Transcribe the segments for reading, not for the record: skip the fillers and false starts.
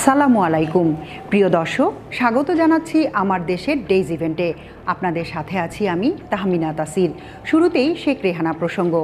আসসালামু আলাইকুম প্রিয় দর্শক, স্বাগত জানাচ্ছি আমার দেশের ডেইজ ইভেন্টে। আপনাদের সাথে আছি আমি তাহমিনা তাসির। শুরুতেই শেখ রেহানা প্রসঙ্গ।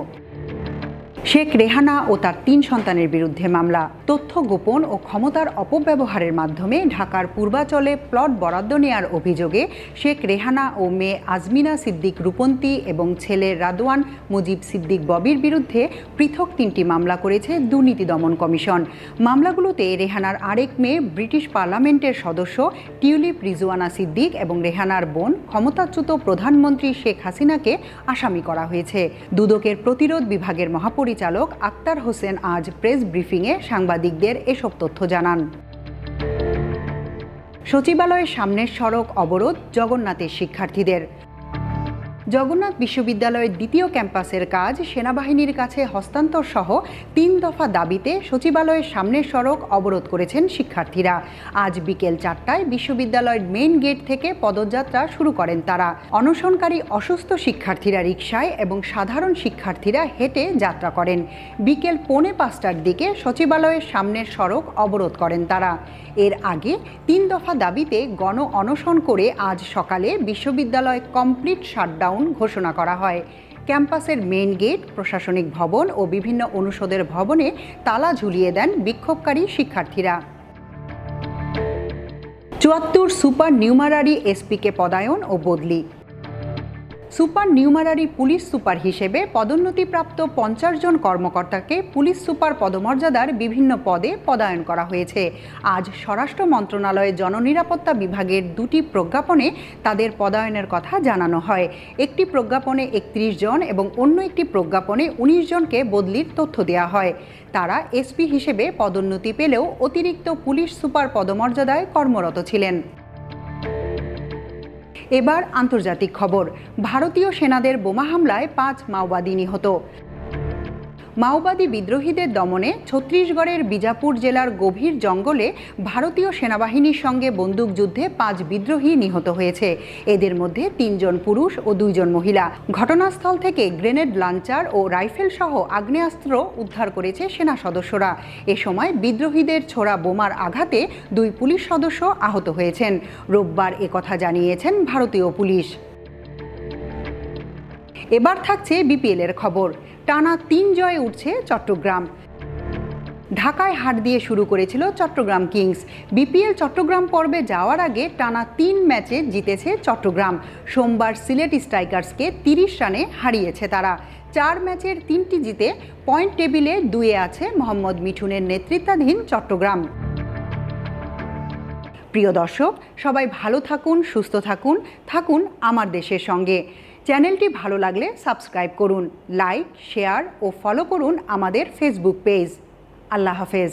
শেখ রেহানা ও তার ৩ সন্তানের বিরুদ্ধে মামলা। তথ্য গোপন ও ক্ষমতার অপব্যবহারের মাধ্যমে ঢাকার পূর্বাচলে প্লট বরাদ্দ নেয়ার অভিযোগে শেখ রেহানা ও মেয়ে আজমিনা সিদ্দিক রূপন্তী এবং ছেলে রাদওয়ান মুজিব সিদ্দিক ববির বিরুদ্ধে পৃথক ৩টি মামলা করেছে দুর্নীতি দমন কমিশন। মামলাগুলোতে রেহানার আরেক মেয়ে ব্রিটিশ পার্লামেন্টের সদস্য টিউলিপ রিজওয়ানা সিদ্দিক এবং রেহানার বোন ক্ষমতাচ্যুত প্রধানমন্ত্রী শেখ হাসিনাকে আসামি করা হয়েছে। দুদকের প্রতিরোধ বিভাগের মহাপরিচালক আক্তার হোসেন আজ প্রেস ব্রিফিংয়ে সাংবাদিকদের এসব তথ্য জানান। সচিবালয়ের সামনের সড়ক অবরোধ জগন্নাথের শিক্ষার্থীদের। জগন্নাথ বিশ্ববিদ্যালয়ের দ্বিতীয় ক্যাম্পাসের কাজ সেনাবাহিনীর কাছে হস্তান্তর সহ ৩ দফা দাবিতে সচিবালয়ের সামনের সড়ক অবরোধ করেছেন শিক্ষার্থীরা। আজ বিকেল ৪টায় বিশ্ববিদ্যালয়ের মেইন গেট থেকে পদযাত্রা শুরু করেন তারা। অনশনকারী অসুস্থ শিক্ষার্থীরা রিকশায় এবং সাধারণ শিক্ষার্থীরা হেঁটে যাত্রা করেন। বিকেল 4:45টার দিকে সচিবালয়ের সামনের সড়ক অবরোধ করেন তারা। এর আগে ৩ দফা দাবিতে গণ অনশন করে আজ সকালে বিশ্ববিদ্যালয় কমপ্লিট শাটডাউন ঘোষণা করা হয়। ক্যাম্পাসের মেইন গেট, প্রশাসনিক ভবন ও বিভিন্ন অনুষদের ভবনে তালা ঝুলিয়ে দেন বিক্ষোভকারী শিক্ষার্থীরা। ৭৪ সুপার নিউমারারি এসপিকে পদায়ন ও বদলি। সুপার নিউমারারি পুলিশ সুপার হিসেবে পদোন্নতিপ্রাপ্ত ৫০ জন কর্মকর্তাকে পুলিশ সুপার পদমর্যাদার বিভিন্ন পদে পদায়ন করা হয়েছে। আজ স্বরাষ্ট্র মন্ত্রণালয়ের জননিরাপত্তা বিভাগের ২টি প্রজ্ঞাপনে তাদের পদায়নের কথা জানানো হয়। একটি প্রজ্ঞাপনে ৩১ জন এবং অন্য একটি প্রজ্ঞাপনে ১৯ জনকে বদলির তথ্য দেওয়া হয়। তারা এসপি হিসেবে পদোন্নতি পেলেও অতিরিক্ত পুলিশ সুপার পদমর্যাদায় কর্মরত ছিলেন। এবার আন্তর্জাতিক খবর। ভারতীয় সেনাদের বোমা হামলায় ৫ মাওবাদী নিহত। মাওবাদী বিদ্রোহীদের দমনে ছত্তিশগড়ের বিজাপুর জেলার গভীর জঙ্গলে ভারতীয় সেনাবাহিনীর সঙ্গে বন্দুকযুদ্ধে ৫ বিদ্রোহী নিহত হয়েছে। এদের মধ্যে ৩ জন পুরুষ ও ২ জন মহিলা। ঘটনাস্থল থেকে গ্রেনেড লঞ্চার ও রাইফেল সহ আগ্নেয়াস্ত্র উদ্ধার করেছে সেনা সদস্যরা। এ সময় বিদ্রোহীদের ছোড়া বোমার আঘাতে ২ পুলিশ সদস্য আহত হয়েছেন। রোববার একথা জানিয়েছেন ভারতীয় পুলিশ। এবার থাকছে বিপিএল এর খবর। টানা ৩ জয়ে উঠছে চট্টগ্রাম। ঢাকায় হার দিয়ে শুরু করেছিল চট্টগ্রাম কিংস। বিপিএল চট্টগ্রাম পর্বে যাওয়ার আগে টানা ৩ ম্যাচে জিতেছে চট্টগ্রাম। সোমবার সিলেট স্ট্রাইকার্সকে ৩০ রানে হারিয়েছে তারা। ৪ ম্যাচের ৩টি জিতে পয়েন্ট টেবিলে ২-এ আছে মোহাম্মদ মিঠুনের নেতৃত্বাধীন চট্টগ্রাম। প্রিয় দর্শক, সবাই ভালো থাকুন, সুস্থ থাকুন, থাকুন আমার দেশের সঙ্গে। চ্যানেলটি ভালো লাগলে সাবস্ক্রাইব করুন, লাইক, শেয়ার ও ফলো করুন আমাদের ফেসবুক পেজ। আল্লাহ হাফেজ।